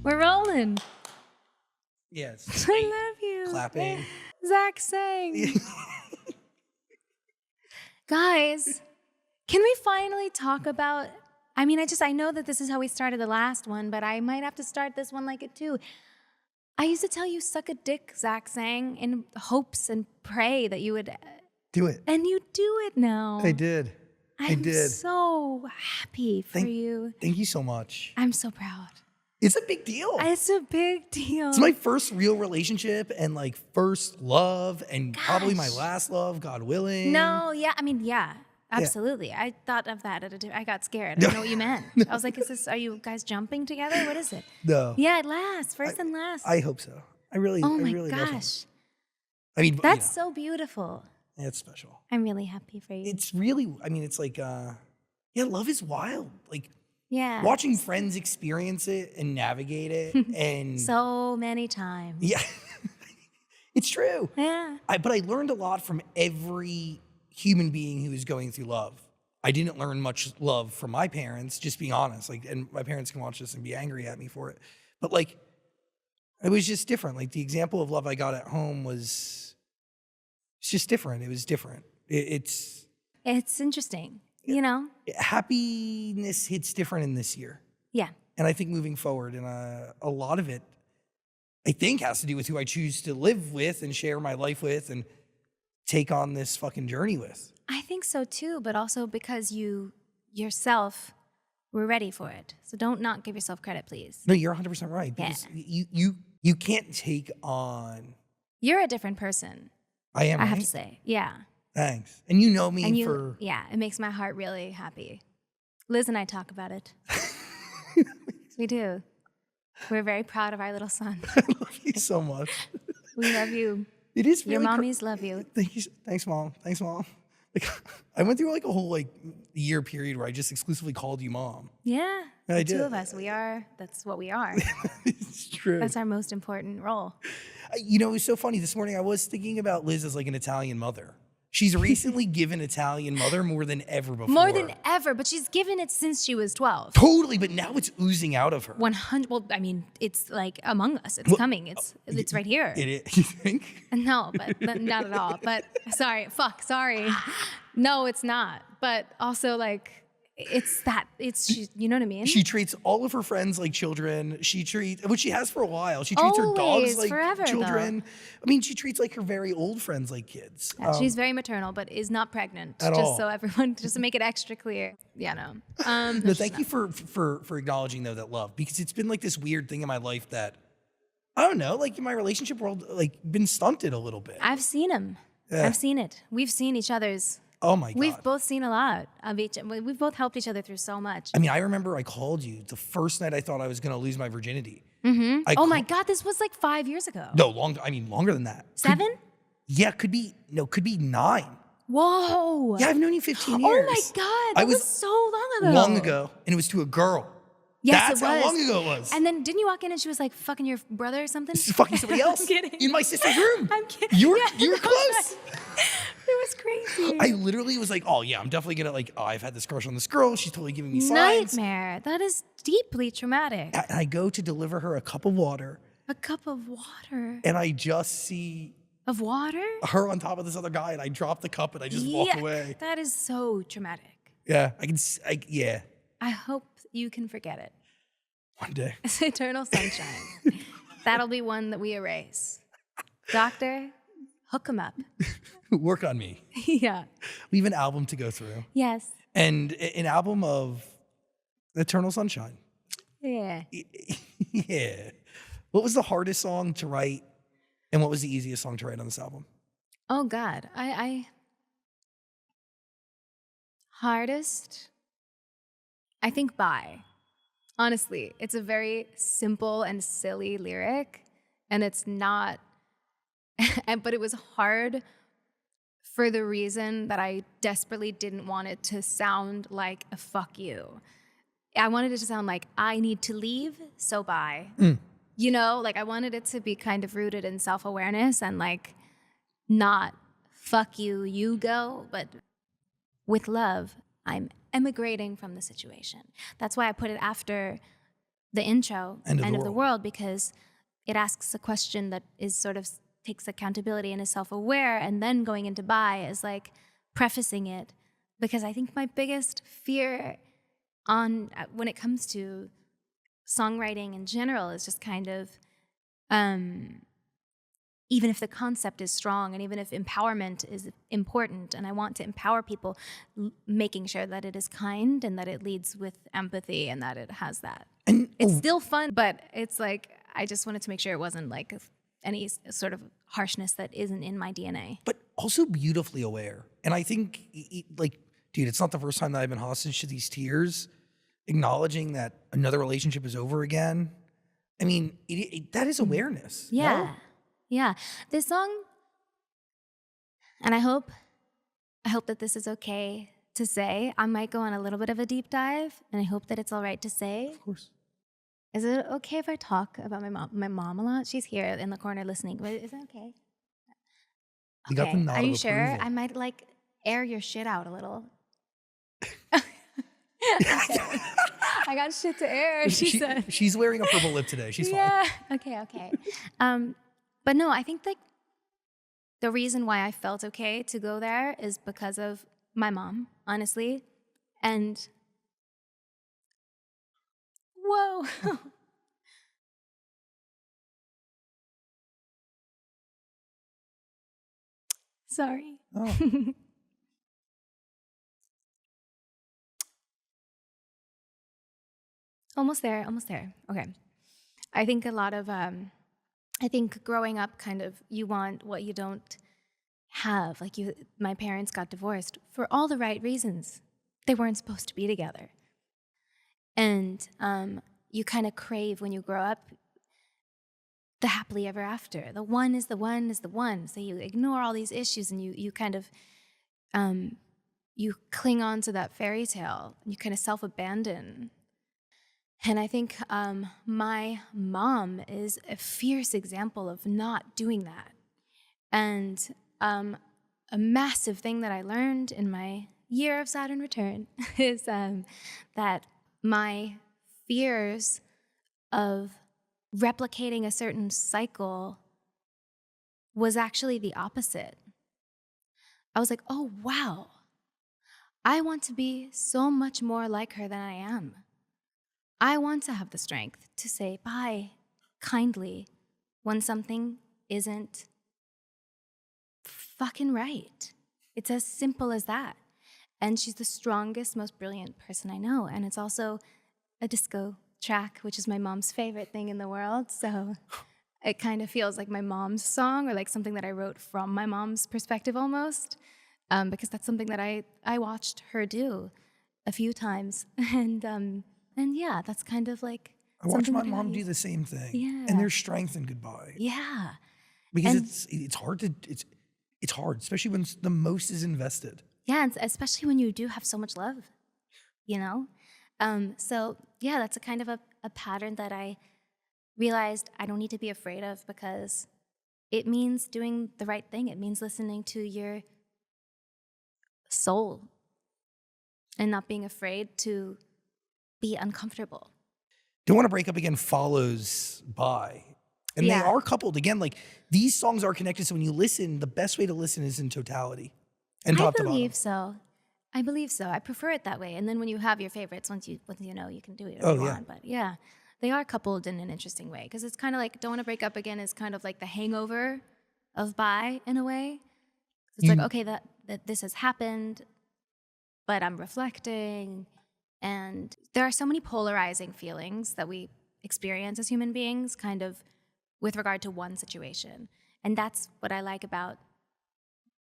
We're rolling. Yes. I love you. Clapping. Zach sang. Guys, can we finally talk about... I know that this is how we started the last one, but I might have to start this one like it too. I used to tell you suck a dick, Zach sang, in hopes and pray that you would... Do it. And you do it now. I did. I'm so happy for you. Thank you so much. I'm so proud. It's a big deal. It's a big deal. It's my first real relationship and like first love and probably my last love, God willing. No, yeah, absolutely. I thought of that I got scared. I don't know what you meant. I was like, are you guys jumping together? What is it? No. Yeah, first and last. I hope so. I really gosh. That's so beautiful. It's special. I'm really happy for you. It's really, it's like, love is wild. Like, yeah, watching friends experience it and navigate it and so many times. Yeah, it's true. Yeah. But I learned a lot from every human being who is going through love. I didn't learn much love from my parents, just being honest. Like, and my parents can watch this and be angry at me for it. But like, it was just different. Like the example of love I got at home it's just different. It was different. It's interesting. You know? Happiness hits different in this year. Yeah. And I think moving forward, and a lot of it, I think, has to do with who I choose to live with and share my life with and take on this fucking journey with. I think so too, but also because you yourself were ready for it. So don't not give yourself credit, please. No, you're 100% right. Because you can't take on... You're a different person. I am, I have to say. Yeah. Thanks. And you know me for... Yeah, it makes my heart really happy. Liz and I talk about it. We do. We're very proud of our little son. I love you so much. We love you. It is really... Your mommies love you. Thank you. Thanks, Mom. Thanks, Mom. Like, I went through like a whole year period where I just exclusively called you Mom. Yeah. I the did. two of us, that's what we are. It's true. That's our most important role. It was so funny. This morning I was thinking about Liz as like an Italian mother. She's recently given Italian mother more than ever before. More than ever, but she's given it since she was 12. Totally, but now it's oozing out of her. 100. Well, it's like among us. It's coming. It's right here. It is. You think? No, but not at all. But sorry. No, it's not. But also you know what I mean? She treats all of her friends like children. Which she has for a while. She treats her dogs like forever, children. Though. She treats like her very old friends like kids. Yeah, she's very maternal, but is not pregnant. At all. So everyone, just to make it extra clear. Yeah, no. No, thank you for acknowledging though that love, because it's been like this weird thing in my life that, I don't know, like in my relationship world, like been stunted a little bit. I've seen him. Yeah. I've seen it. We've seen each other's. Oh my God. We've both seen a lot of each. We've both helped each other through so much. I remember I called you the first night I thought I was going to lose my virginity. Mm-hmm. My God, this was like 5 years ago. No, longer than that. 7? Could be 9. Whoa. Yeah, I've known you 15 years. Oh my God, that was so long ago. Long ago, and it was to a girl. Yes, That's how long ago it was. And then didn't you walk in and she was like, fucking your brother or something? This is fucking somebody else. I'm kidding. In my sister's room. I'm kidding. You were close. It was crazy. I literally was like, oh yeah, I'm definitely gonna I've had this crush on this girl. She's totally giving me signs. Nightmare. That is deeply traumatic. And I go to deliver her a cup of water. A cup of water. And I just see of water? Her on top of this other guy, and I drop the cup and I just walk away. That is so traumatic. Yeah, yeah. I hope you can forget it. One day. It's eternal sunshine. That'll be one that we erase. Doctor, hook him up. Work on me. Yeah. We have an album to go through. Yes. And an album of eternal sunshine. Yeah. Yeah. What was the hardest song to write, and what was the easiest song to write on this album? Oh God, hardest, I think Bye. Honestly, it's a very simple and silly lyric, and it's not, but it was hard for the reason that I desperately didn't want it to sound like a fuck you. I wanted it to sound like, I need to leave, so bye. You know, I wanted it to be kind of rooted in self-awareness and not fuck you, you go, but with love, I'm emigrating from the situation. That's why I put it after the intro, End End of of the the World, because it asks a question that is sort of takes accountability and is self-aware, and then going into Bye is like prefacing it, because I think my biggest fear on when it comes to songwriting in general is just kind of even if the concept is strong and even if empowerment is important and I want to empower people, making sure that it is kind and that it leads with empathy and that it has that. And It's still fun, but it's like I just wanted to make sure it wasn't like any sort of harshness that isn't in my DNA. but also beautifully aware. And I think, like, dude, it's not the first time that I've been hostage to these tears, acknowledging that another relationship is over again. I mean, that is awareness. Yeah. No? Yeah. This song, and I hope that this is okay to say. I might go on a little bit of a deep dive, and I hope that it's all right to say. Of course. Is it okay if I talk about my mom a lot? She's here in the corner listening. But is that okay? You got the nod Are of you sure? approval. I might like air your shit out a little. I got shit to air, she said. She's wearing a purple lip today. She's Yeah. fine. Okay. But no, I think like the reason why I felt okay to go there is because of my mom, honestly. And whoa. Sorry. Oh. Almost there. Okay. I think a lot of I think growing up, kind of, you want what you don't have. Like my parents got divorced for all the right reasons. They weren't supposed to be together. And you kind of crave when you grow up the happily ever after. The one is the one is the one. So you ignore all these issues and you kind of, you cling on to that fairy tale. You kind of self-abandon. And I think my mom is a fierce example of not doing that. And a massive thing that I learned in my year of Saturn return is that my fears of replicating a certain cycle was actually the opposite. I was like, oh, wow, I want to be so much more like her than I am. I want to have the strength to say bye kindly when something isn't fucking right. It's as simple as that. And she's the strongest, most brilliant person I know. And it's also a disco track, which is my mom's favorite thing in the world. So it kind of feels like my mom's song or like something that I wrote from my mom's perspective almost, because that's something that I watched her do a few times. And yeah, that's kind of like I watched my mom do the same thing. Yeah. And there's strength in goodbye. Yeah. Because it's hard, especially when the most is invested. Yeah, and especially when you do have so much love, you know? So yeah, that's a kind of a pattern that I realized I don't need to be afraid of, because it means doing the right thing. It means listening to your soul and not being afraid to be uncomfortable. Don't Want to Break Up Again follows Bye. And Yeah. they are coupled. Again, like these songs are connected. So when you listen, the best way to listen is in totality and top to bottom. I believe so. I prefer it that way. And then when you have your favorites, once you know, you can do it if you want. But yeah, they are coupled in an interesting way, because it's kind of like Don't Want to Break Up Again is kind of like the hangover of Bye in a way. It's like, okay, that this has happened, but I'm reflecting. And there are so many polarizing feelings that we experience as human beings, kind of with regard to one situation. And that's what I like about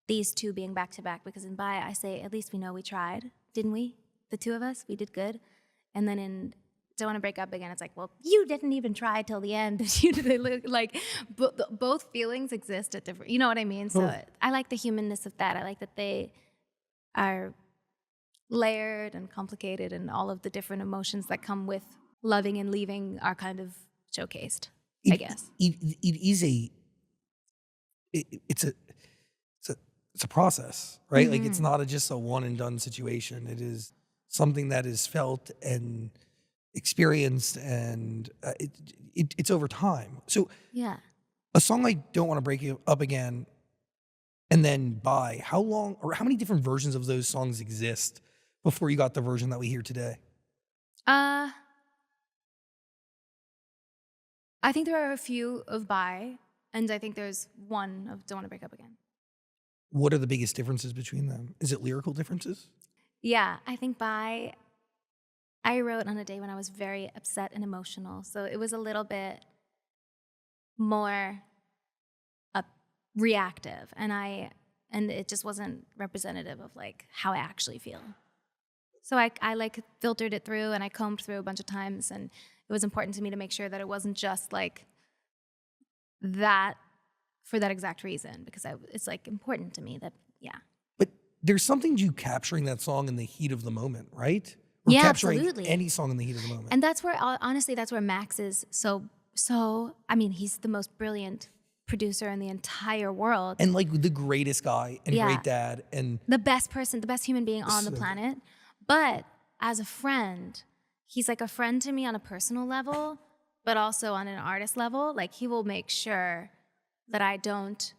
these two being back to back, because in Bye, I say, at least we know we tried, didn't we? The two of us, we did good. And then in Don't Want to Break Up Again, it's like, well, you didn't even try till the end. You did, like both feelings exist at different, you know what I mean? So I like the humanness of that. I like that they are layered and complicated, and all of the different emotions that come with loving and leaving are kind of showcased, I guess. It's a process, right? Like it's not just a one and done situation. It is something that is felt and experienced, and it's over time. So Yeah. a song like Don't Want to Break You Up Again and then Bye, how long or how many different versions of those songs exist before you got the version that we hear today? Uh, I think there are a few of Bye, and I think there's one of Don't Want to Break Up Again. What are the biggest differences between them? Is it lyrical differences? Yeah, I think Bye, I wrote on a day when I was very upset and emotional. So it was a little bit more reactive, and it just wasn't representative of like how I actually feel. So I like filtered it through and I combed through a bunch of times, and it was important to me to make sure that it wasn't just like that for that exact reason, because it's like important to me that, yeah. But there's something to capturing that song in the heat of the moment, right? Or Yeah, capturing absolutely. any song in the heat of the moment. And that's where, honestly, that's where Max is so, I mean, he's the most brilliant producer in the entire world. And like the greatest guy and Yeah. great dad and The best person, the best human being on the So- planet. But as a friend, he's like a friend to me on a personal level, but also on an artist level. Like, he will make sure that I don't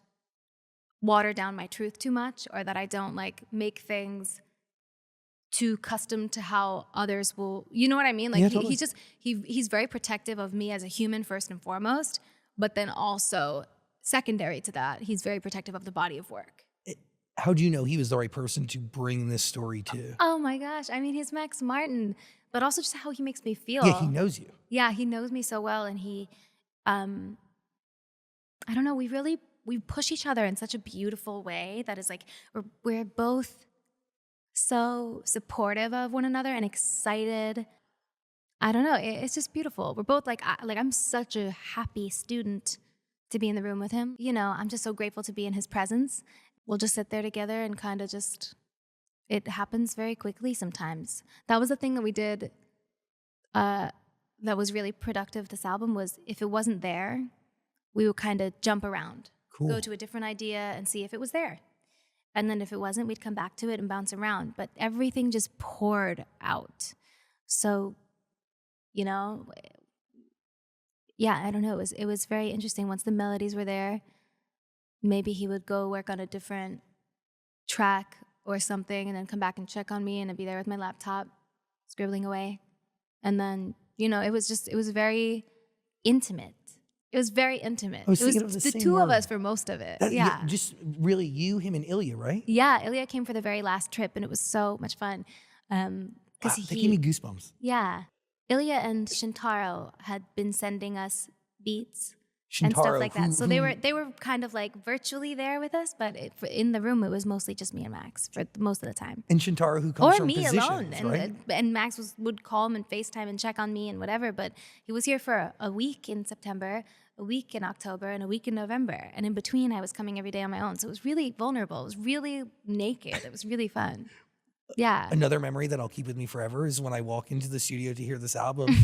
water down my truth too much, or that I don't like make things too custom to how others will, you know what I mean? Like, Yeah, he, totally. he's just, he's very protective of me as a human first and foremost, but then also secondary to that, he's very protective of the body of work. how do you know he was the right person to bring this story to? Oh my gosh. I mean, he's Max Martin, but also just how he makes me feel. Yeah, he knows you. Yeah, he knows me so well. And he, I don't know, we push each other in such a beautiful way that is like, we're both so supportive of one another and excited. I don't know, it's just beautiful. We're both like I'm such a happy student to be in the room with him. You know, I'm just so grateful to be in his presence. We'll just sit there together and kind of just, it happens very quickly sometimes. That was the thing that we did that was really productive this album, was if it wasn't there, we would kind of jump around, Cool. go to a different idea and see if it was there. And then if it wasn't, we'd come back to it and bounce around. But everything just poured out. So, you know, yeah, I don't know. It was very interesting. Once the melodies were there, maybe he would go work on a different track or something and then come back and check on me, and I'd be there with my laptop scribbling away. And then, you know, it was very intimate. It was very intimate. I was It was thinking of the the same two of word. us for most of it. That- Yeah. Just really you, him, and Ilya, right? Yeah, Ilya came for the very last trip, and it was so much fun. Wow, Because that gave me goosebumps. yeah, Ilya and Shintaro had been sending us beats and Shintaro, stuff like that. who- So who- they were kind of like virtually there with us, but in the room it was mostly just me and Max for most of the time. And Shintaro, who comes Or from me positions, alone, right? and Max would call him and FaceTime and check on me and whatever. But he was here for a week in September, a week in October, and a week in November. And in between, I was coming every day on my own. So it was really vulnerable. It was really naked. It was really fun. Yeah. Another memory that I'll keep with me forever is when I walk into the studio to hear this album.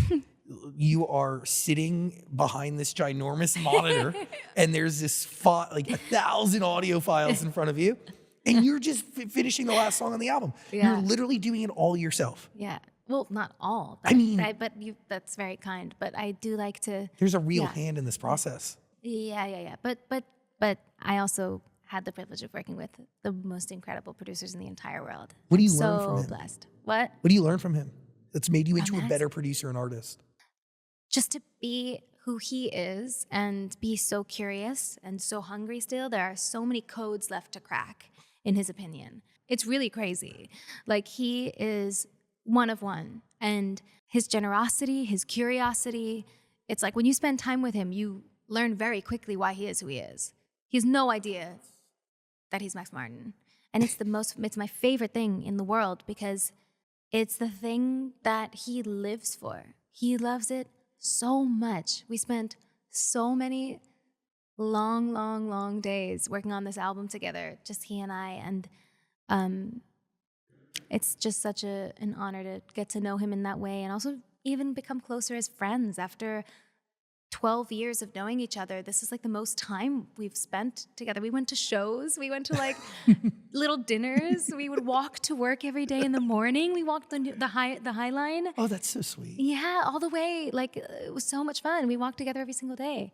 You are sitting behind this ginormous monitor, and there's this like 1,000 audio files in front of you, and you're just finishing the last song on the album. Yeah. You're literally doing it all yourself. Yeah. Well, not all. But I mean- that's very kind. But I do like to. There's a real Yeah. hand in this process. Yeah. But I also had the privilege of working with the most incredible producers in the entire world. What do you I'm learn from so him? blessed. What? What do you learn from him that's made you into a Max? better producer and artist? Just to be who he is and be so curious and so hungry still. There are so many codes left to crack, in his opinion. It's really crazy. Like, he is one of one. And his generosity, his curiosity, it's like when you spend time with him, you learn very quickly why he is who he is. He has no idea that he's Max Martin. And it's my favorite thing in the world, because it's the thing that he lives for. He loves it so much. We spent so many long days working on this album together, just he and I. And it's just such an honor to get to know him in that way, and also even become closer as friends after 12 years of knowing each other, this is like the most time we've spent together. We went to shows. We went to like little dinners. We would walk to work every day in the morning. We walked the high line. Oh, that's so sweet. Yeah, all the way. Like it was so much fun. We walked together every single day.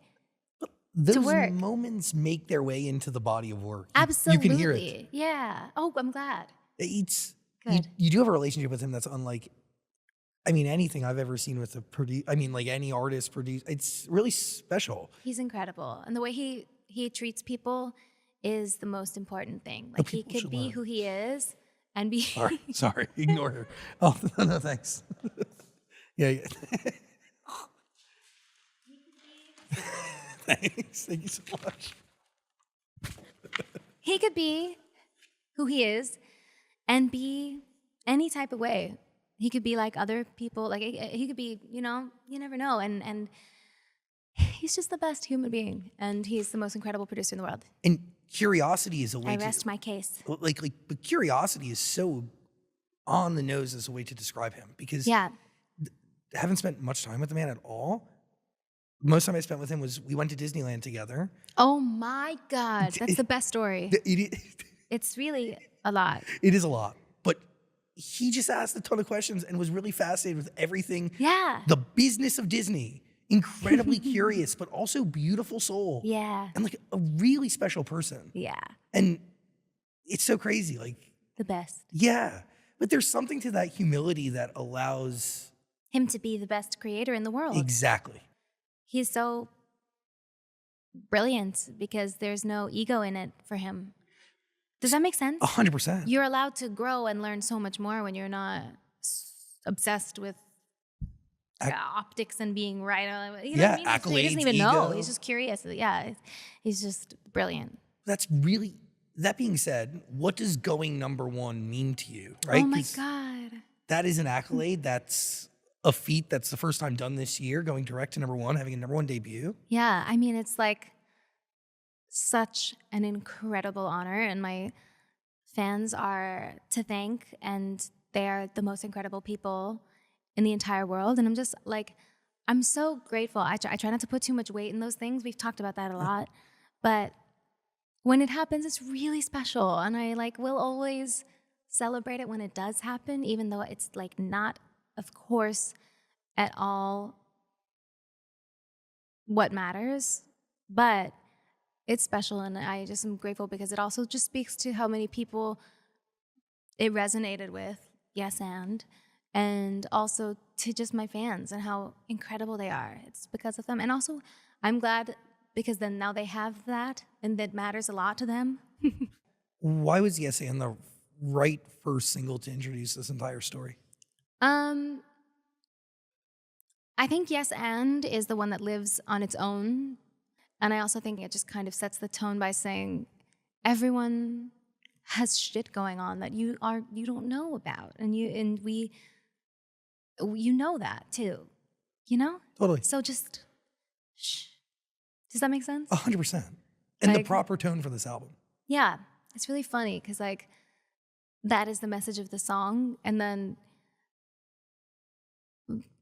Those work. moments make their way into the body of work. Absolutely. You can hear it. Yeah. Oh, I'm glad. It's Good. you do have a relationship with him that's unlike, I mean, anything I've ever seen with a like any artist produce. It's really special. He's incredible. And the way he treats people is the most important thing. Like he could be who he is and be Sorry, ignore her. Oh, no, thanks. Yeah. Thanks. Thank you so much. He could be who he is and be any type of way. He could be like other people. Like he could be, you never know. And he's just the best human being. And he's the most incredible producer in the world. And curiosity is a way I rest my case. But curiosity is so on the nose as a way to describe him, because Yeah. I haven't spent much time with the man at all. Most time I spent with him was we went to Disneyland together. Oh my God. That's the best story. It's really a lot. It is a lot. But he just asked a ton of questions and was really fascinated with everything. Yeah. The business of Disney. Incredibly curious, but also beautiful soul. Yeah. And like a really special person. Yeah. And it's so crazy. Like, The best. yeah. But there's something to that humility that allows Him to be the best creator in the world. exactly. He's so brilliant because there's no ego in it for him. Does that make sense? 100%. You're allowed to grow and learn so much more when you're not obsessed with optics and being right. You know what I mean? Accolades, he doesn't even know. ego. He's just curious. Yeah, he's just brilliant. That's really, that being said, what does going #1 mean to you, right? Oh my 'Cause God. that is an accolade. That's a feat that's the first time done this year, going direct to #1, having a #1 debut. Yeah, I mean, it's like such an incredible honor, and my fans are to thank, and they're the most incredible people in the entire world. And I'm just like, I'm so grateful. I try not to put too much weight in those things. We've talked about that a lot, but when it happens, it's really special, and I like will always celebrate it when it does happen, even though it's like not, of course, at all what matters, but it's special, and I just am grateful because it also just speaks to how many people it resonated with, yes, and also to just my fans and how incredible they are. It's because of them. And also, I'm glad because then now they have that, and that matters a lot to them. Why was Yes and the right first single to introduce this entire story? I think Yes and is the one that lives on its own. And I also think it just kind of sets the tone by saying everyone has shit going on that you don't know about. And you know that too. You know? Totally. So just shh. Does that make sense? 100%. And the Like- proper tone for this album. Yeah. It's really funny because like that is the message of the song. And then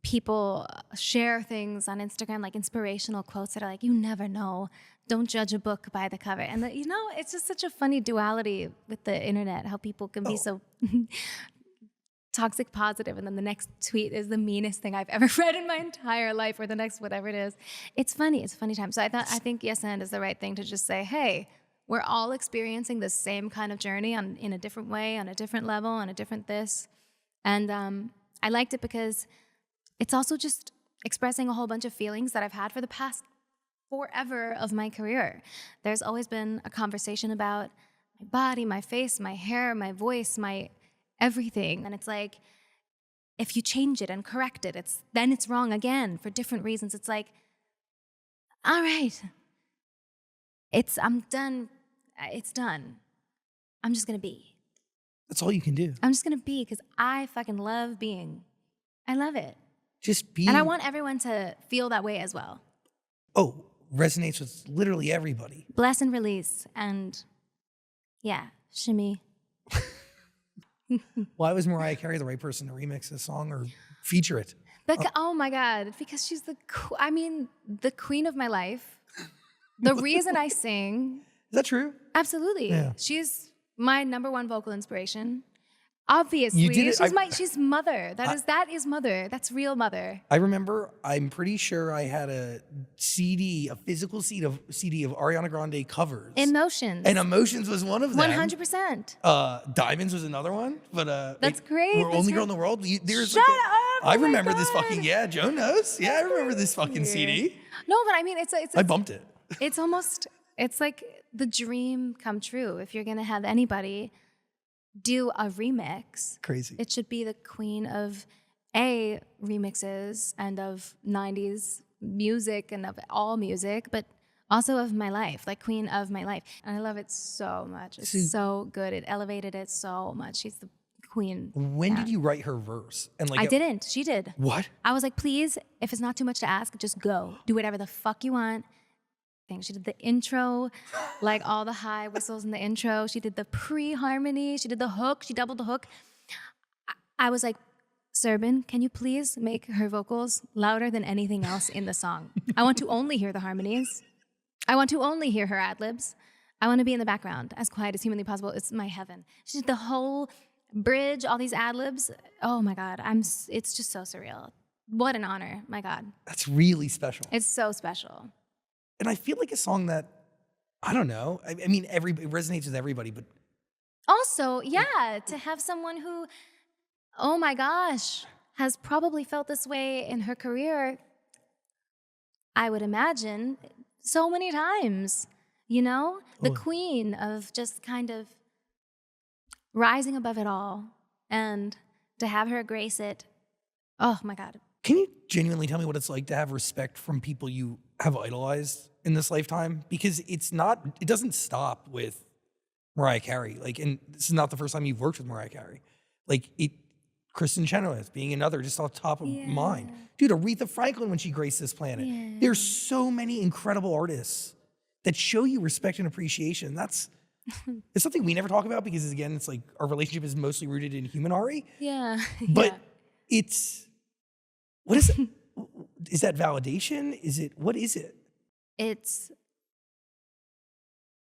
people share things on Instagram, like inspirational quotes that are like, you never know. Don't judge a book by the cover. And, it's just such a funny duality with the internet, how people can be so toxic positive, and then the next tweet is the meanest thing I've ever read in my entire life, or the next whatever it is. It's funny. It's a funny time. So I think Yes and is the right thing to just say, hey, we're all experiencing the same kind of journey in a different way, on a different level, on a different this. And I liked it because it's also just expressing a whole bunch of feelings that I've had for the past forever of my career. There's always been a conversation about my body, my face, my hair, my voice, my everything. And it's like, if you change it and correct it, then it's wrong again for different reasons. It's like, all right, I'm done. It's done. I'm just going to be. That's all you can do. I'm just going to be because I fucking love being. I love it. Just be. And I want everyone to feel that way as well. Oh, resonates with literally everybody. Bless and release. And yeah, shimmy. Why was Mariah Carey the right person to remix this song or feature it? Oh my God, because she's the queen of my life. The reason I sing, Is that true? absolutely. Yeah. She's my number one vocal inspiration. Obviously, You did it- she's mother. That is mother. That's real mother. I remember, I'm pretty sure I had a physical CD of Ariana Grande covers. Emotions. And Emotions was one of them. 100%. Diamonds was another one. But That's like, great. We're That's Only great. Girl in the World. There's Shut like up! I Oh my remember this God. fucking, yeah, Joe knows. Yeah, I remember this fucking CD. No, but I mean, it's I bumped it. it's almost, it's like the dream come true. If you're gonna have anybody do a remix, Crazy. it should be the queen of remixes and of 90s music and of all music, but also of my life, like queen of my life. And I love it so much. It's so good. It elevated it so much. She's the queen. When did you write her verse? And like I didn't. She did. What? I was like, please, if it's not too much to ask, just go. Do whatever the fuck you want. She did the intro, like all the high whistles in the intro. She did the pre-harmony. She did the hook. She doubled the hook. I was like, Serban, can you please make her vocals louder than anything else in the song? I want to only hear the harmonies. I want to only hear her ad-libs. I want to be in the background, as quiet as humanly possible. It's my heaven. She did the whole bridge, all these ad-libs. Oh my God, it's just so surreal. What an honor, my God. That's really special. It's so special. And I feel like a song that, I don't know. I mean, it resonates with everybody, but also, yeah, to have someone who, oh my gosh, has probably felt this way in her career, I would imagine, so many times, you know? The queen of just kind of rising above it all, and to have her grace it, oh my God. Can you genuinely tell me what it's like to have respect from people you have idolized in this lifetime? Because it doesn't stop with Mariah Carey. Like, and this is not the first time you've worked with Mariah Carey. Like, Kristen Chenoweth being another, just off the top of mind. Dude, Aretha Franklin when she graced this planet. Yeah. There's so many incredible artists that show you respect and appreciation. It's something we never talk about because, again, it's like our relationship is mostly rooted in human Ari. Yeah. But what is it? Is that validation? What is it? It's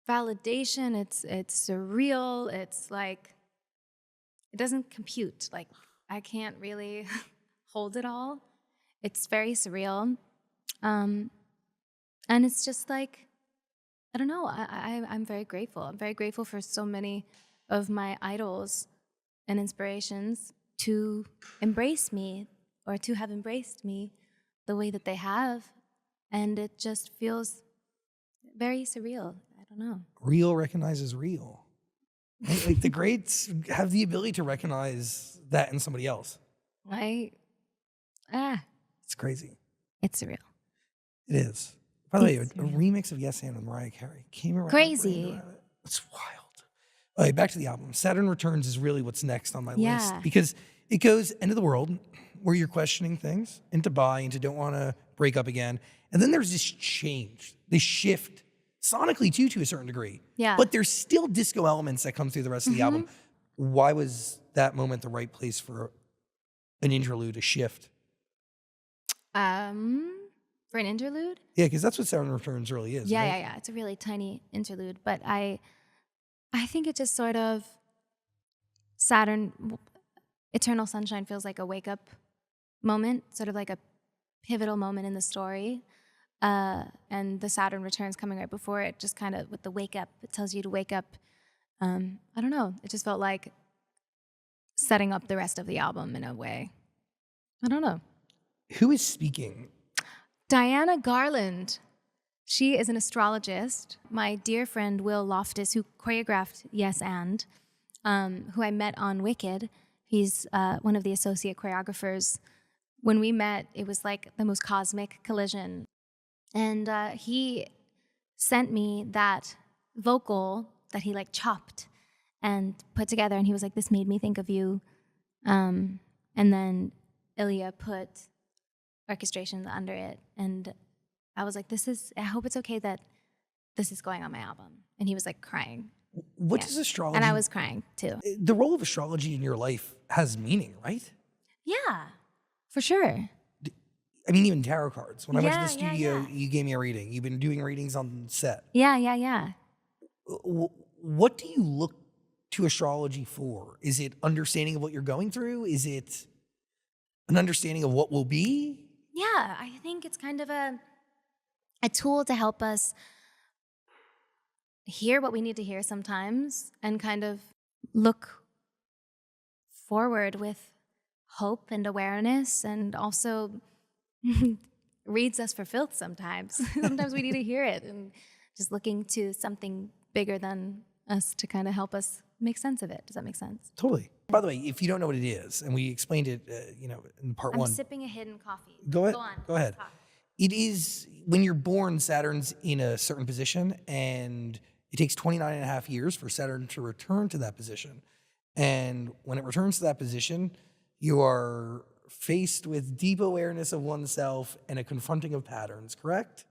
validation. It's surreal. It's like, it doesn't compute. Like, I can't really hold it all. It's very surreal. And it's just like, I don't know. I'm very grateful. I'm very grateful for so many of my idols and inspirations to embrace me, or to have embraced me the way that they have. And it just feels very surreal. I don't know. Real recognizes real. Like the greats have the ability to recognize that in somebody else. It's crazy. It's surreal. It is. By the way, a remix of Yes and with Mariah Carey came around. Crazy. It's wild. All right, back to the album. Saturn Returns is really what's next on my list because it goes end of the world, where you're questioning things, into bye, into don't want to break up again. And then there's this change, this shift, sonically too, to a certain degree. Yeah. But there's still disco elements that come through the rest of the album. Why was that moment the right place for an interlude, a shift? For an interlude? Yeah, because that's what Saturn Returns really is. Yeah, right? yeah. It's a really tiny interlude, but I think it just sort of, Eternal Sunshine feels like a wake-up moment, sort of like a pivotal moment in the story. And the Saturn Returns coming right before it, just kind of with the wake up, it tells you to wake up. I don't know. It just felt like setting up the rest of the album in a way. I don't know. Who is speaking? Diana Garland. She is an astrologist. My dear friend Will Loftus, who choreographed Yes and, who I met on Wicked. He's one of the associate choreographers. When we met, it was like the most cosmic collision. And he sent me that vocal that he like chopped and put together. And he was like, this made me think of you. And then Ilya put orchestration under it. And I was like, I hope it's okay that this is going on my album. And he was like crying. What does astrology... And I was crying too. The role of astrology in your life has meaning, right? Yeah, for sure. I mean, even tarot cards. When I went to the Yeah, yeah, studio, yeah. you gave me a reading. You've been doing readings on set. Yeah. What do you look to astrology for? Is it understanding of what you're going through? Is it an understanding of what will be? Yeah, I think it's kind of a tool to help us hear what we need to hear sometimes and kind of look forward with hope and awareness, and also reads us for filth sometimes. Sometimes we need to hear it, and just looking to something bigger than us to kind of help us make sense of it. Does that make sense? Totally. By the way, if you don't know what it is, and we explained it, in part I'm one. sipping a hidden coffee. Go ahead. Go on. Go ahead. Talk. It is when you're born, Saturn's in a certain position, and it takes 29 and a half years for Saturn to return to that position. And when it returns to that position, you are faced with deep awareness of oneself and a confronting of patterns, correct?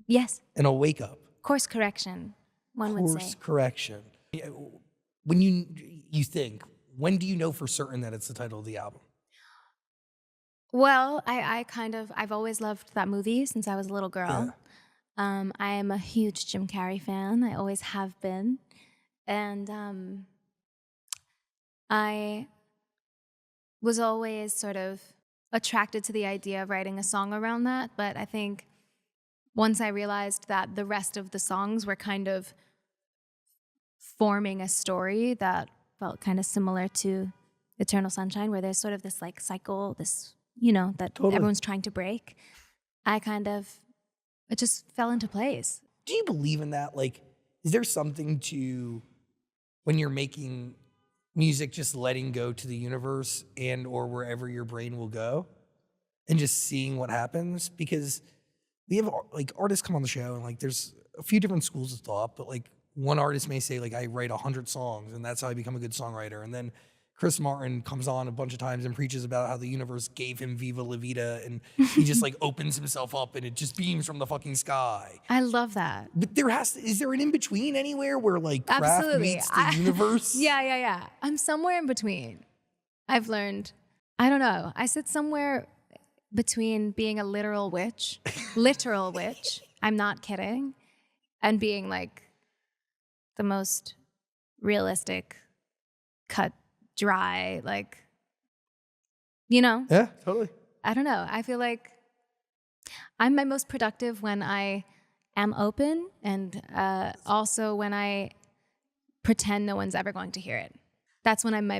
Yes. And a wake up. Course correction, one would Course say. correction. When you think, when do you know for certain that it's the title of the album? Well, I've always loved that movie since I was a little girl. I am a huge Jim Carrey fan. I always have been. And I was always sort of attracted to the idea of writing a song around that. But I think once I realized that the rest of the songs were kind of forming a story that felt kind of similar to Eternal Sunshine, where there's sort of this like cycle, this, that Totally. everyone's trying to break, it just fell into place. Do you believe in that? Like, is there something to when you're making music, just letting go to the universe and or wherever your brain will go and just seeing what happens? Because we have like artists come on the show and like there's a few different schools of thought, but like one artist may say like I write 100 songs and that's how I become a good songwriter. And then Chris Martin comes on a bunch of times and preaches about how the universe gave him Viva La Vida and he just like opens himself up and it just beams from the fucking sky. I love that. But is there an in-between anywhere where like craft Absolutely. meets the universe? Yeah. I'm somewhere in between. I've learned. I don't know. I sit somewhere between being a literal witch, I'm not kidding, and being like the most realistic, cut, dry, like, Yeah, totally. I don't know. I feel like I'm my most productive when I am open and also when I pretend no one's ever going to hear it. That's when I'm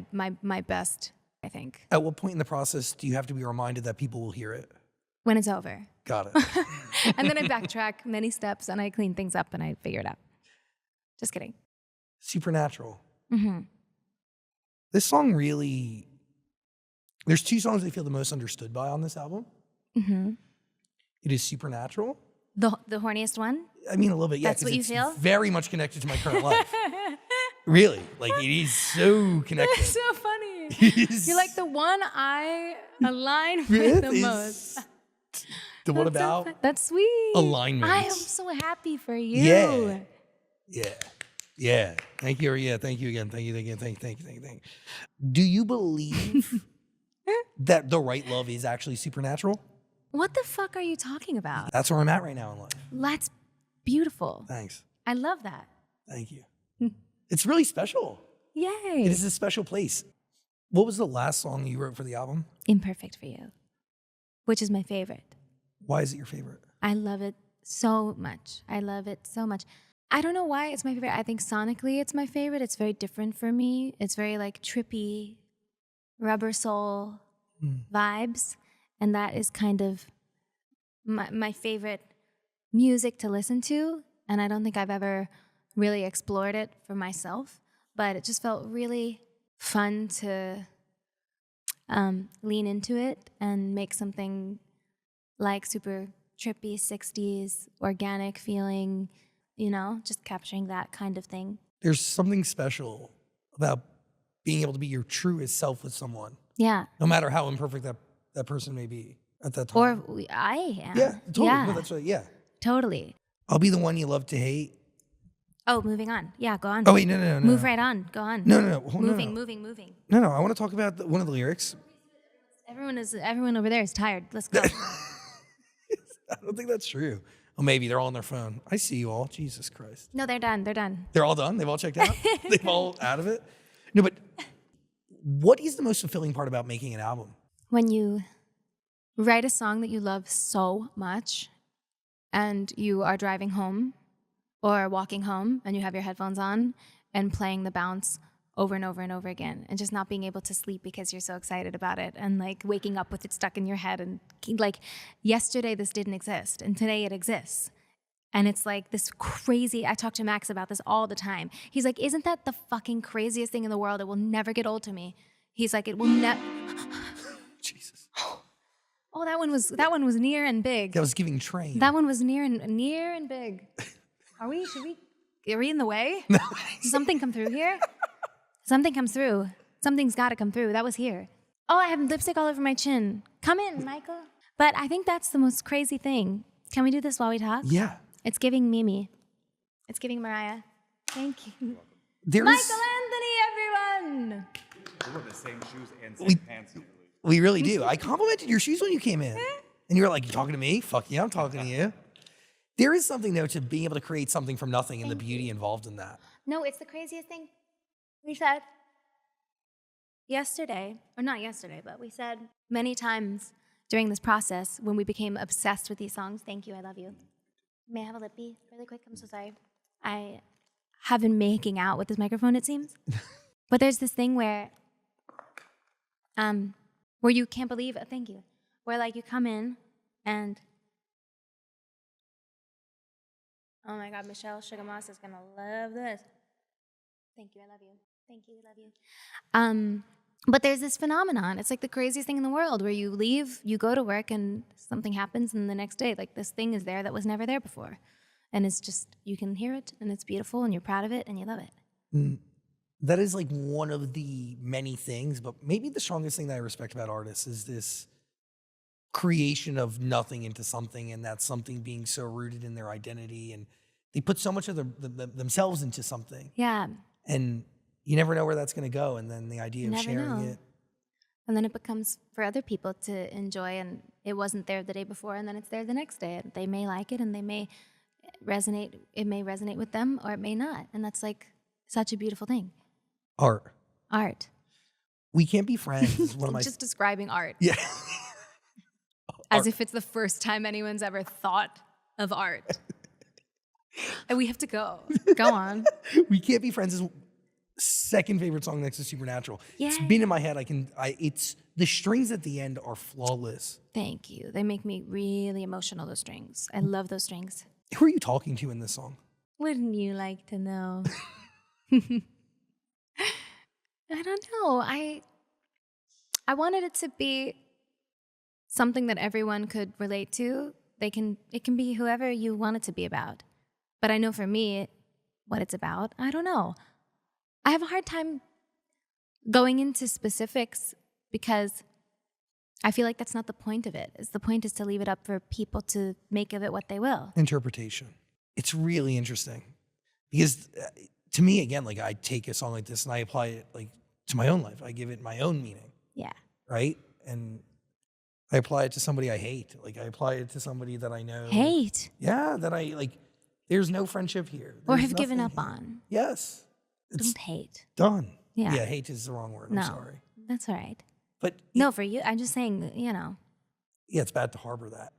my best, I think. At what point in the process do you have to be reminded that people will hear it? When it's over. Got it. And then I backtrack many steps and I clean things up and I figure it out. Just kidding. Supernatural. Mm-hmm. This song really, there's two songs I feel the most understood by on this album. Mm-hmm. It is Supernatural. The horniest one? I mean, a little bit, yeah. That's what you it's feel? very much connected to my current life. Really. Like, it is so connected. That's so funny. It is- You're like the one I align with the is- most. The one That's so about that's sweet. alignment. I am so happy for you. Yeah. Thank you. Yeah. Thank you again. Thank you. Do you believe that the right love is actually supernatural? What the fuck are you talking about? That's where I'm at right now in life. That's beautiful. Thanks. I love that. Thank you. It's really special. Yay. It is a special place. What was the last song you wrote for the album? Imperfect for You, which is my favorite. Why is it your favorite? I love it so much. I don't know why it's my favorite. I think sonically it's my favorite. It's very different for me. It's very like trippy, rubber soul vibes. And that is kind of my favorite music to listen to. And I don't think I've ever really explored it for myself. But it just felt really fun to lean into it and make something like super trippy 60s, organic feeling, just capturing that kind of thing. There's something special about being able to be your truest self with someone. Yeah. No matter how imperfect that person may be at that time. Or I am. Yeah, totally. Yeah. No, that's right. Yeah. Totally. I'll be the one you love to hate. Oh, moving on. Yeah, go on. Oh, wait, no. Move right on. Go on. No. Moving. No. I want to talk about one of the lyrics. Everyone over there is tired. Let's go. I don't think that's true. Well, maybe they're all on their phone. I see you all. Jesus Christ. No, they're done. They're done. They're all done? They've all checked out? They've all out of it? No, but what is the most fulfilling part about making an album? When you write a song that you love so much and you are driving home or walking home and you have your headphones on and playing the bounce over and over and over again and just not being able to sleep because you're so excited about it and like waking up with it stuck in your head and like yesterday this didn't exist and today it exists. And it's like this crazy, I talk to Max about this all the time. He's like, isn't that the fucking craziest thing in the world? It will never get old to me. He's like, it will never. Jesus. Oh, that one was near and big. That was giving train. That one was near and big. Are we in the way? No. Did something come through here? Something comes through. Something's got to come through. That was here. Oh, I have lipstick all over my chin. Come in, Michael. But I think that's the most crazy thing. Can we do this while we talk? Yeah. It's giving Mimi. It's giving Mariah. Thank you. There's, Michael Anthony, everyone. We wear the same shoes and same pants. We really do. I complimented your shoes when you came in. And you were like, you talking to me? Fuck yeah, I'm talking to you. There is something, though, to being able to create something from nothing and the beauty involved in that. No, it's the craziest thing. We said yesterday, or not yesterday, but we said many times during this process when we became obsessed with these songs. Thank you, I love you. May I have a lippy really quick? I'm so sorry. I have been making out with this microphone, it seems. But there's this thing where you can't believe, thank you, where like you come in and, oh my God, Michelle Sugar Moss is gonna love this. Thank you, I love you. Thank you, I love you. But there's this phenomenon. It's like the craziest thing in the world where you leave, you go to work and something happens and the next day, like this thing is there that was never there before. And it's just, you can hear it and it's beautiful and you're proud of it and you love it. That is like one of the many things, but maybe the strongest thing that I respect about artists is this creation of nothing into something and that something being so rooted in their identity and they put so much of themselves into something. Yeah. And you never know where that's going to go. And then the idea of sharing it. And then it becomes for other people to enjoy and it wasn't there the day before and then it's there the next day. And they may like it and it may resonate with them or it may not. And that's like such a beautiful thing. Art. We can't be friends. Is one of my just describing art. Yeah. As if it's the first time anyone's ever thought of art. And we have to go. Go on. We Can't Be Friends is second favorite song next to Supernatural. Yay. It's been in my head. It's the strings at the end are flawless. Thank you. They make me really emotional, those strings. I love those strings. Who are you talking to in this song? Wouldn't you like to know? I don't know. I wanted it to be something that everyone could relate to. It can be whoever you want it to be about. But I know for me, what it's about, I don't know. I have a hard time going into specifics because I feel like that's not the point of it. The point is to leave it up for people to make of it what they will. Interpretation. It's really interesting because to me, again, like I take a song like this and I apply it like to my own life. I give it my own meaning. Yeah. Right? And I apply it to somebody I hate. Like I apply it to somebody that I know. Hate? Yeah, that I like. There's no friendship here. Or There's have given nothing up here. on. Yes. It's Don't hate. done. Yeah. Yeah, hate is the wrong word. No, I'm sorry. that's all right. But No, for you, I'm just saying, you know. yeah, it's bad to harbor that.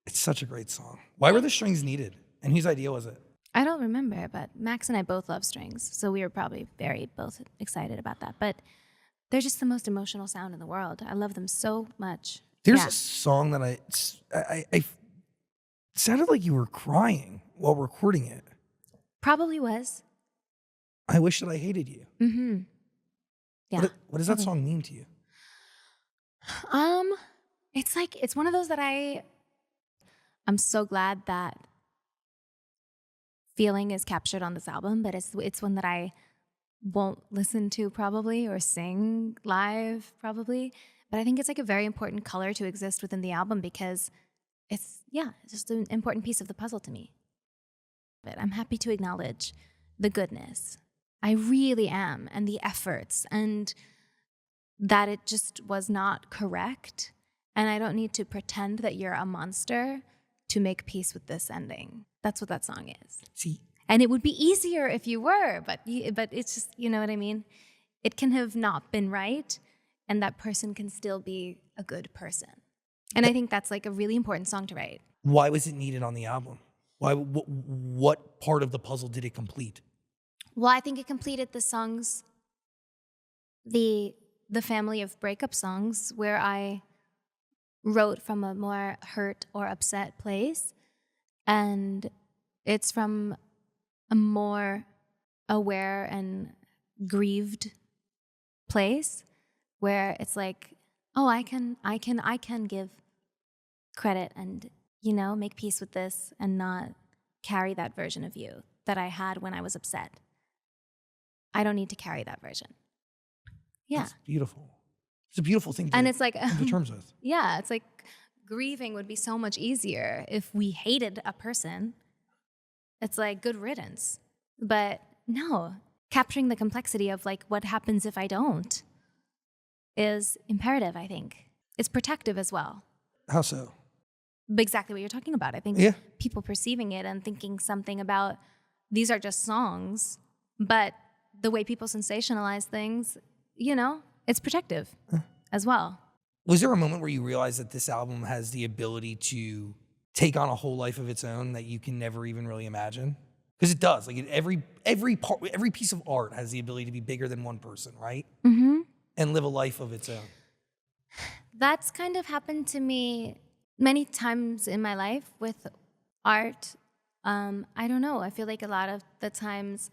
It's such a great song. Why were the strings needed? And whose idea was it? I don't remember, but Max and I both love strings, so we were probably both excited about that. But they're just the most emotional sound in the world. I love them so much. There's Yeah. a song that I it sounded like you were crying while recording it. Probably was. I wish that I hated you. Mm-hmm. Yeah. What does that song mean to you? It's one of those that I'm so glad that feeling is captured on this album, but it's one that I won't listen to probably or sing live probably. But I think it's like a very important color to exist within the album because it's just an important piece of the puzzle to me. But I'm happy to acknowledge the goodness. I really am, and the efforts and that it just was not correct. And I don't need to pretend that you're a monster to make peace with this ending. That's what that song is. See, And it would be easier if you were, but it's just, you know what I mean? It can have not been right, and that person can still be a good person. And I think that's like a really important song to write. why was it needed on the album? Why? What part of the puzzle did it complete? Well, I think it completed the songs, the family of breakup songs where I wrote from a more hurt or upset place. And it's from a more aware and grieved place where it's like, oh, I can give credit and, you know, make peace with this and not carry that version of you that I had when I was upset. I don't need to carry that version. Yeah. It's beautiful. It's a beautiful thing to And it's like, come to terms with. yeah, it's like grieving would be so much easier if we hated a person. It's like good riddance. But no, capturing the complexity of like what happens if I don't is imperative, I think. It's protective as well. How so? But exactly what you're talking about. I think people perceiving it and thinking something about these are just songs, but the way people sensationalize things, you know, it's protective as well. Was there a moment where you realized that this album has the ability to take on a whole life of its own that you can never even really imagine? Because it does. Like every piece of art has the ability to be bigger than one person, right? Mm-hmm. And live a life of its own. That's kind of happened to me many times in my life with art. I don't know. I feel like a lot of the times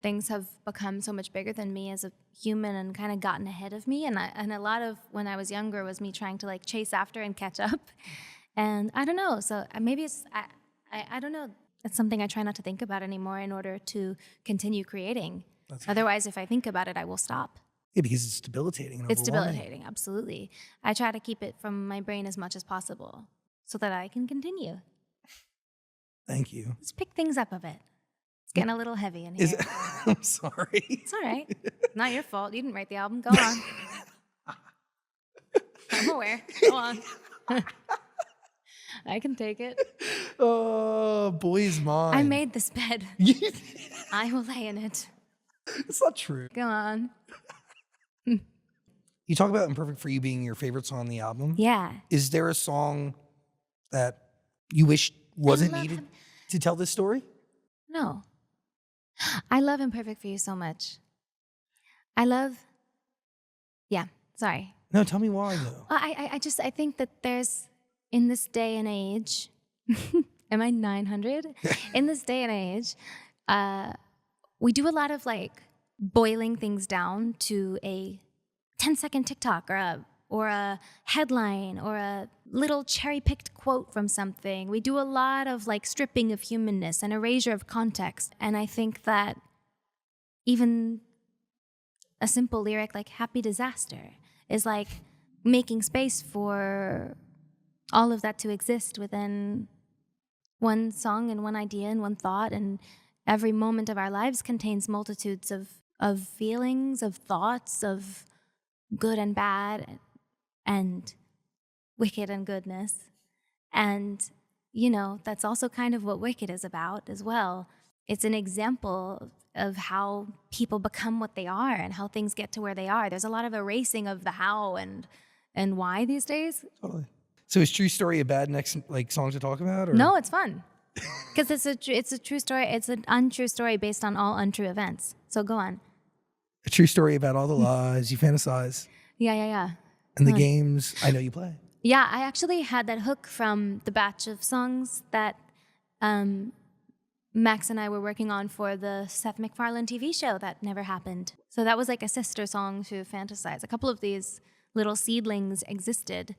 things have become so much bigger than me as a human and kind of gotten ahead of me. And a lot of when I was younger was me trying to like chase after and catch up. And I don't know. So maybe I don't know. It's something I try not to think about anymore in order to continue creating. Otherwise, if I think about it, I will stop. Yeah, because it's debilitating. And It's overwhelming. debilitating, absolutely. I try to keep it from my brain as much as possible so that I can continue. Thank you. Let's pick things up a bit. It's getting a little heavy in here. I'm sorry. It's all right. Not your fault. You didn't write the album. Go on. I'm aware. Go on. I can take it. Oh, boy's mine. I made this bed. I will lay in it. It's not true. Go on. You talk about Imperfect for You being your favorite song on the album. Yeah. Is there a song that you wish wasn't needed to tell this story? No. I love Imperfect for You so much. Sorry. No, tell me why though. I think that there's, in this day and age, am I 900? In this day and age, we do a lot of like boiling things down to a 10-second TikTok or a headline or a little cherry-picked quote from something. We do a lot of like stripping of humanness and erasure of context. And I think that even a simple lyric like Happy Disaster is like making space for all of that to exist within one song and one idea and one thought. And every moment of our lives contains multitudes of feelings, of thoughts, of good and bad and wicked and goodness. And, you know, that's also kind of what Wicked is about as well. It's an example of how people become what they are and how things get to where they are. There's a lot of erasing of the how and why these days. Totally. So is True Story a bad next like song to talk about? Or? No, it's fun. Because it's a true story. It's an untrue story based on all untrue events. So go on. A true story about all the lies you fantasize. Yeah. And the games I know you play. Yeah, I actually had that hook from the batch of songs that Max and I were working on for the Seth MacFarlane TV show that never happened. So that was like a sister song to fantasize. A couple of these little seedlings existed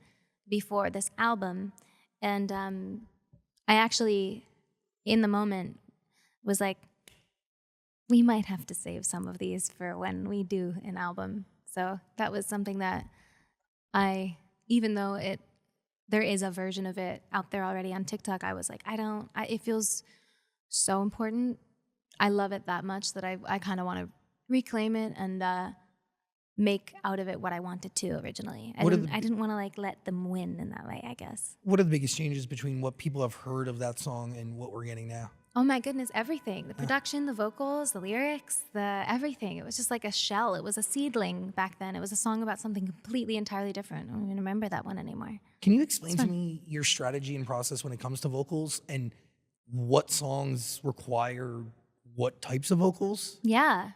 before this album. And I actually, in the moment, was like, we might have to save some of these for when we do an album. So that was something that even though there is a version of it out there already on TikTok, I was like, it feels so important. I love it that much that I kind of want to reclaim it and make out of it what I wanted to originally. I didn't want to like let them win in that way, I guess. What are the biggest changes between what people have heard of that song and what we're getting now? Oh my goodness, everything. The production, the vocals, the lyrics, the everything. It was just like a shell. It was a seedling back then. It was a song about something completely, entirely different. I don't even remember that one anymore. Can you explain to me your strategy and process when it comes to vocals and what songs require what types of vocals? Yeah.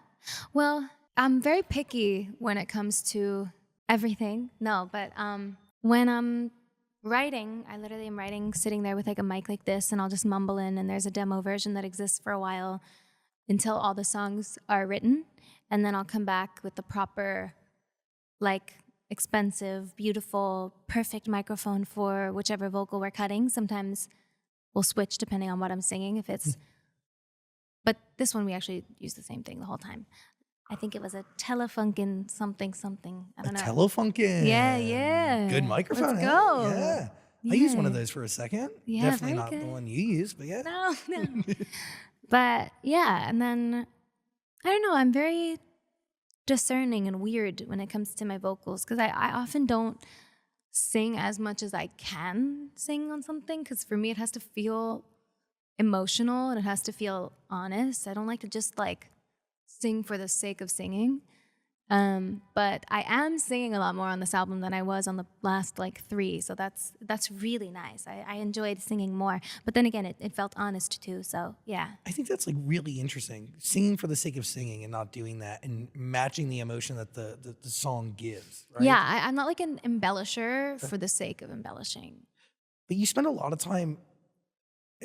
Well, I'm very picky when it comes to everything. No, but when I'm writing, I literally am writing sitting there with like a mic like this, and I'll just mumble in, and there's a demo version that exists for a while until all the songs are written, and then I'll come back with the proper, like, expensive, beautiful, perfect microphone for whichever vocal we're cutting. Sometimes we'll switch depending on what I'm singing. If it's, but this one we actually use the same thing the whole time. I think it was a Telefunken something. I don't know. Telefunken. Yeah. Good microphone. Let's go. Yeah. I used one of those for a second. Yeah, Definitely very not good. the one you use, but yeah. No. But yeah, and then, I don't know, I'm very discerning and weird when it comes to my vocals, because I often don't sing as much as I can sing on something, because for me it has to feel emotional and it has to feel honest. I don't like to just like sing for the sake of singing. But I am singing a lot more on this album than I was on the last like 3. So that's really nice. I enjoyed singing more. But then again, it felt honest too. So yeah. I think that's like really interesting. Singing for the sake of singing and not doing that and matching the emotion that the song gives. Right? Yeah, I'm not like an embellisher for the sake of embellishing. But you spend a lot of time,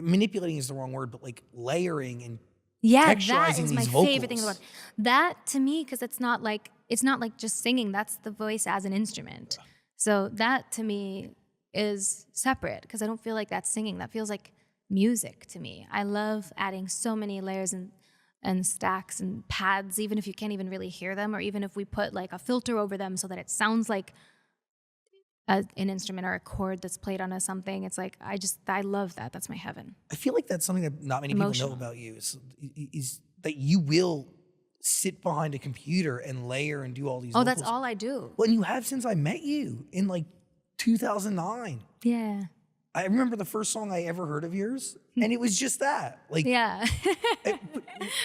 manipulating is the wrong word, but like layering and Yeah, texturizing that is my these vocals. favorite thing about that to me, because it's not like just singing. That's the voice as an instrument. So that to me is separate, because I don't feel like that's singing. That feels like music to me. I love adding so many layers and stacks and pads, even if you can't even really hear them, or even if we put like a filter over them so that it sounds like an instrument or a chord that's played on something. It's like, I love that. That's my heaven. I feel like that's something that not many people know about you is that you will sit behind a computer and layer and do all these vocals. That's all I do. Well, and you have since I met you in like 2009. Yeah. I remember the first song I ever heard of yours, and it was just that. Like, Yeah.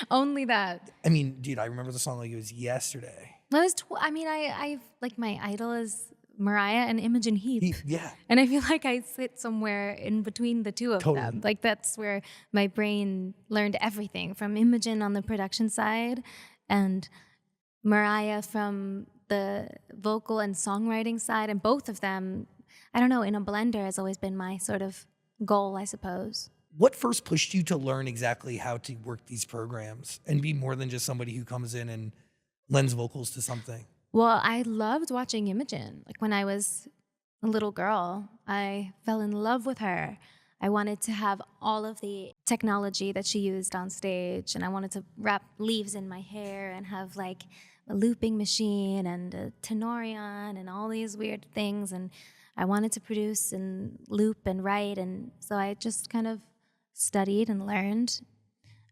Only that. I mean, dude, I remember the song like it was yesterday. I like my idol is Mariah and Imogen Heap. Yeah. And I feel like I sit somewhere in between the two of Totally. them. Like that's where my brain learned everything, from Imogen on the production side and Mariah from the vocal and songwriting side. And both of them, I don't know, in a blender has always been my sort of goal, I suppose. What first pushed you to learn exactly how to work these programs and be more than just somebody who comes in and lends vocals to something? Well, I loved watching Imogen. Like when I was a little girl, I fell in love with her. I wanted to have all of the technology that she used on stage, and I wanted to wrap leaves in my hair and have like a looping machine and a tenorion and all these weird things. And I wanted to produce and loop and write. And so I just kind of studied and learned.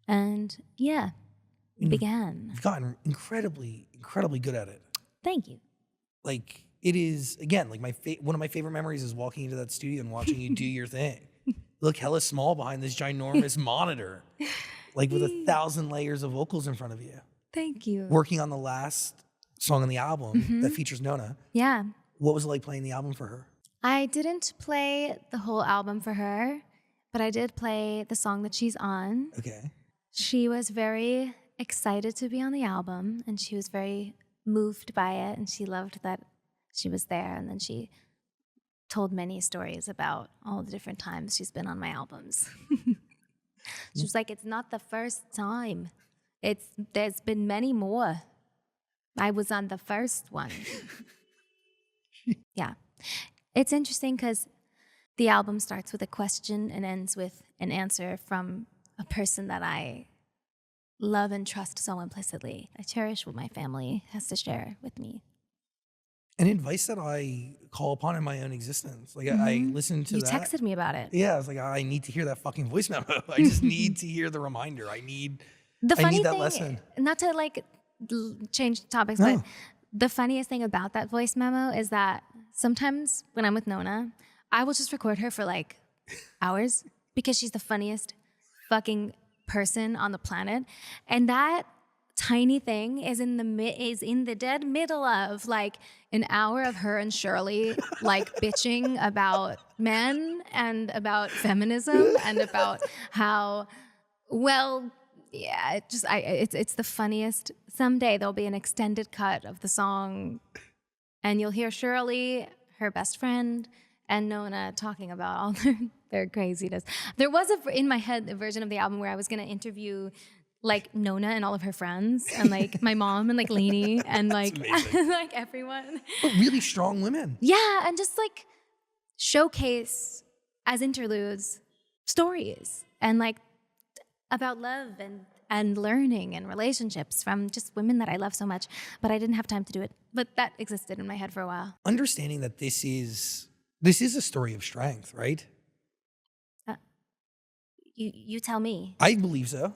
And yeah, began. You've gotten incredibly, incredibly good at it. Thank you. Like it is, again, like one of my favorite memories is walking into that studio and watching you do your thing. You look hella small behind this ginormous monitor, like with 1,000 layers of vocals in front of you. Thank you. Working on the last song on the album that features Nona. Yeah. What was it like playing the album for her? I didn't play the whole album for her, but I did play the song that she's on. Okay. She was very excited to be on the album, and she was very moved by it, and she loved that she was there. And then she told many stories about all the different times she's been on my albums. She was like, it's not the first time. There's been many more. I was on the first one. Yeah. It's interesting because the album starts with a question and ends with an answer from a person that I love and trust so implicitly. I cherish what my family has to share with me. An advice that I call upon in my own existence. Like I listened to You that. texted me about it. Yeah, I was like, I need to hear that fucking voice memo. I just need to hear the reminder. I need The funny that thing, lesson. not to like change topics, No. but The funniest thing about that voice memo is that sometimes when I'm with Nona, I will just record her for like hours because she's the funniest fucking person on the planet. And that tiny thing is in the dead middle of like an hour of her and Shirley like bitching about men and about feminism and about how it's the funniest. Someday there'll be an extended cut of the song and you'll hear Shirley, her best friend, and Nona talking about all their craziness. There was in my head a version of the album where I was going to interview like Nona and all of her friends and like my mom and like Lainey and like like everyone. But really strong women. Yeah, and just like showcase as interludes stories and like about love and learning and relationships from just women that I love so much, but I didn't have time to do it. But that existed in my head for a while. Understanding that this is a story of strength, right? You tell me. I believe so.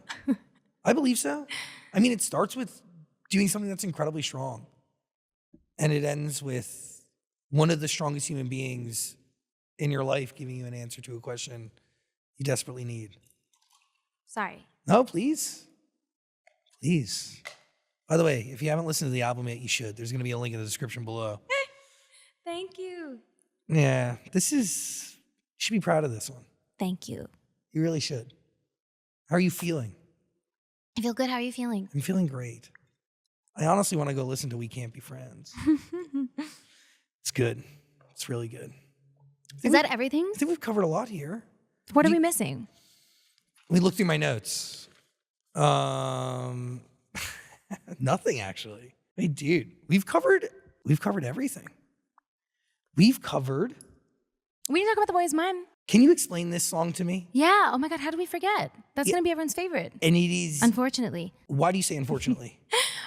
I believe so. I mean, it starts with doing something that's incredibly strong. And it ends with one of the strongest human beings in your life giving you an answer to a question you desperately need. Sorry. No, please. Please. By the way, if you haven't listened to the album yet, you should. There's going to be a link in the description below. Thank you. Yeah, you should be proud of this one. Thank you. You really should. How are you feeling? I feel good. How are you feeling? I'm feeling great. I honestly want to go listen to We Can't Be Friends. It's good. It's really good. Is that everything? I think we've covered a lot here. What are we missing? Let me look through my notes. Nothing actually. Hey, dude, we've covered everything. We've covered. We didn't talk about The Boy's Mine. Can you explain this song to me? Yeah. Oh my God. How do we forget? That's going to be everyone's favorite. And it is. Unfortunately. Why do you say unfortunately?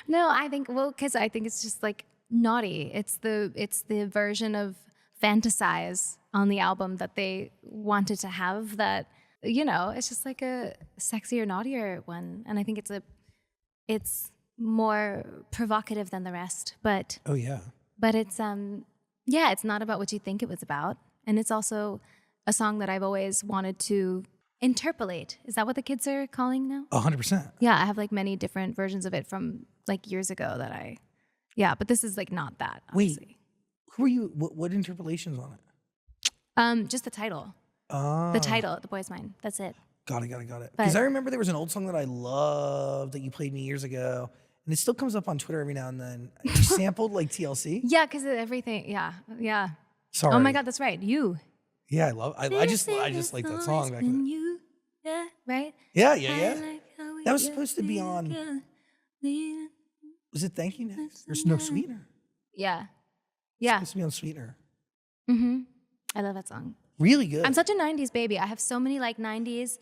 No, because I think it's just like naughty. It's the version of Fantasize on the album that they wanted to have that, it's just like a sexier, naughtier one. And I think it's more provocative than the rest. But Oh yeah. But it's it's not about what you think it was about. And it's also a song that I've always wanted to interpolate. Is that what the kids are calling now? 100%. Yeah, I have like many different versions of it from like years ago but this is like not that, obviously. Wait, who are you? What interpolations on it? Just the title. Oh. The title, The Boy's Mine. That's it. Got it. Because I remember there was an old song that I loved that you played me years ago, and it still comes up on Twitter every now and then. You sampled like TLC? Yeah, because of everything. Yeah. Sorry. Oh my God, that's right. You. Yeah, I just like that song back in the... You. Yeah, right? Yeah. That was supposed to be on... Was it Thank You Next? There's no Sweetener. Yeah. It's supposed to be on Sweetener. Mm-hmm. I love that song. Really good. I'm such a 90s baby. I have so many like 90s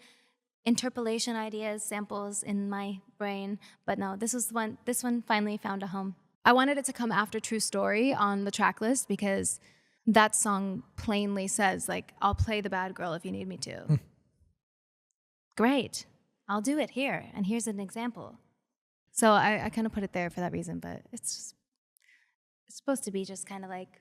interpolation ideas, samples in my brain. But no, this one finally found a home. I wanted it to come after True Story on the track list because that song plainly says like, I'll play the bad girl if you need me to. Great. I'll do it here. And here's an example. So I kind of put it there for that reason, but it's supposed to be just kind of like,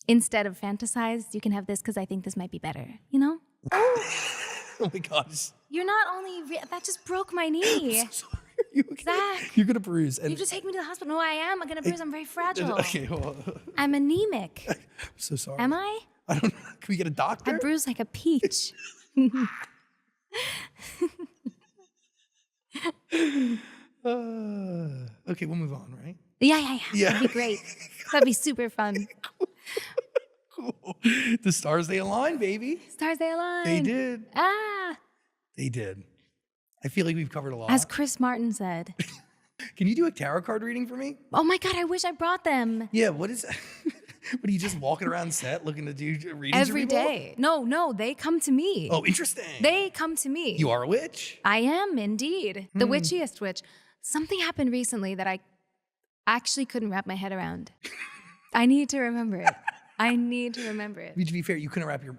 instead of fantasized, you can have this because I think this might be better, Oh my God. You're not only, that just broke my knee. I'm so sorry. Are you okay? Zach. You're going to bruise. And You just take me to the hospital. No, I am. I'm going to bruise. I'm very fragile. Okay, well, I'm anemic. I'm so sorry. Am I? I don't know. Can we get a doctor? I bruise like a peach. Okay, we'll move on, right? Yeah. That'd be great. That'd be super fun. Cool. The stars, they align, baby. Stars, they align. They did. Ah. They did. I feel like we've covered a lot. As Chris Martin said. Can you do a tarot card reading for me? Oh my God, I wish I brought them. Yeah, what is What are you just walking around set looking to do readings Every for people? day. No, they come to me. Oh, interesting. They come to me. You are a witch? I am indeed. The witchiest witch. Something happened recently that I actually couldn't wrap my head around. I need to remember it. I need to remember it. I mean, to be fair, you couldn't wrap your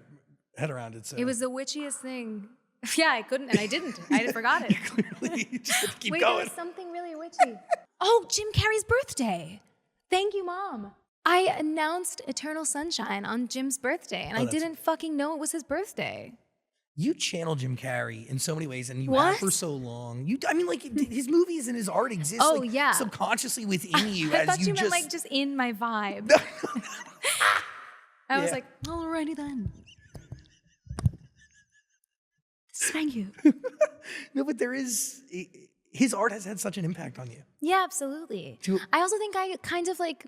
head around it, so. It was the witchiest thing. Yeah, I couldn't, and I didn't. I forgot it. Clearly, you just have to keep Wait, going. there was something really witchy. Oh, Jim Carrey's birthday. Thank you, Mom. I announced Eternal Sunshine on Jim's birthday, and I didn't fucking know it was his birthday. You channel Jim Carrey in so many ways, and you What? have for so long. I mean, like his movies and his art exist subconsciously within you. I as thought you meant just like just in my vibe. I was like, alrighty then. Thank you. No, but his art has had such an impact on you. Yeah, absolutely. I also think I kind of like,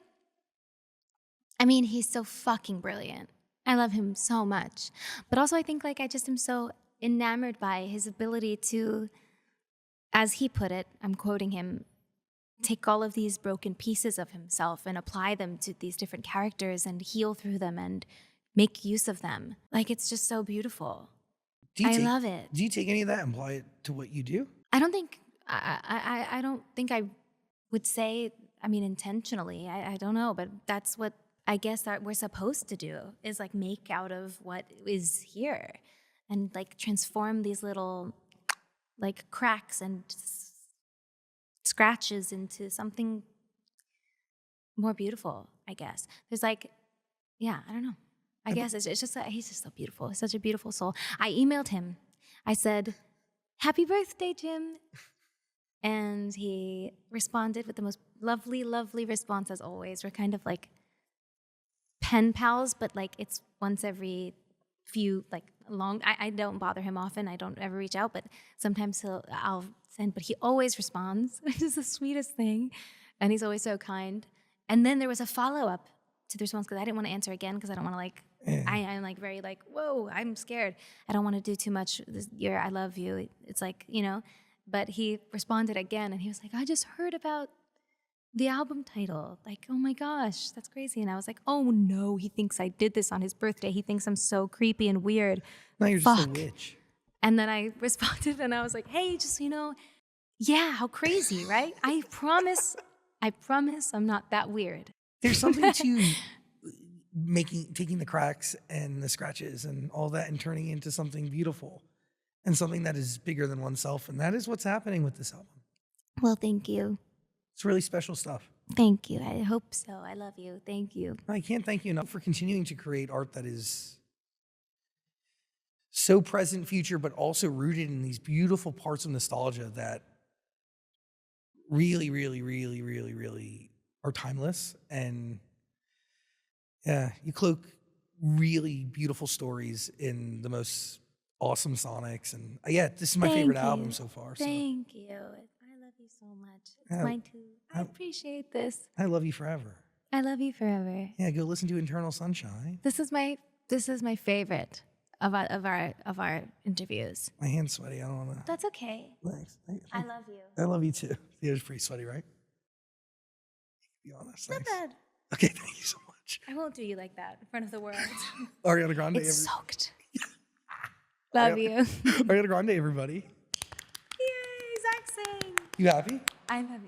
I mean, he's so fucking brilliant. I love him so much. But also I think like I just am so enamored by his ability to, as he put it, I'm quoting him, take all of these broken pieces of himself and apply them to these different characters and heal through them and make use of them. Like, it's just so beautiful. I love it. Do you take any of that and apply it to what you do? I don't think I would say, I mean, intentionally. I don't know, but that's what I guess that we're supposed to do, is like make out of what is here and like transform these little like cracks and scratches into something more beautiful, I guess. There's like, yeah, I don't know. I guess it's just that he's just so beautiful. He's such a beautiful soul. I emailed him. I said, "Happy birthday, Jim." And he responded with the most lovely, lovely response as always. We're kind of like pen pals, but like it's once every few, like long, I don't bother him often. I don't ever reach out, but sometimes I'll send, but he always responds, which is the sweetest thing. And he's always so kind. And then there was a follow-up to the response because I didn't want to answer again because I don't want to like, I'm like very like, whoa, I'm scared. I don't want to do too much this year. I love you. It's like, you know, but he responded again and he was like, I just heard about the album title. Like, oh my gosh, that's crazy. And I was like, oh no, he thinks I did this on his birthday. He thinks I'm so creepy and weird. No, you're just a witch. And then I responded and I was like, hey, just, you know, yeah, how crazy, right? I promise I'm not that weird. There's something to taking the cracks and the scratches and all that and turning into something beautiful and something that is bigger than oneself. And that is what's happening with this album. Well, thank you. It's really special stuff. Thank you. I hope so. I love you. Thank you. I can't thank you enough for continuing to create art that is so present, future, but also rooted in these beautiful parts of nostalgia that really, really, really, really, really are timeless. And yeah, you cloak really beautiful stories in the most awesome sonics. And yeah, this is my favorite album so far. Thank you. I love you so much. It's mine too. I appreciate this. I love you forever. I love you forever. Yeah, go listen to Eternal Sunshine. This is my favorite of our interviews. My hand's sweaty. I don't want to. That's okay. Thanks. I love you. I love you too. Yeah, it's pretty sweaty, right? Be honest. Not bad. Okay, thank you so much. I won't do you like that in front of the world. Ariana Grande. It's soaked. Love you. Ariana Grande, everybody. Yay, Zach sang. You happy? I'm happy.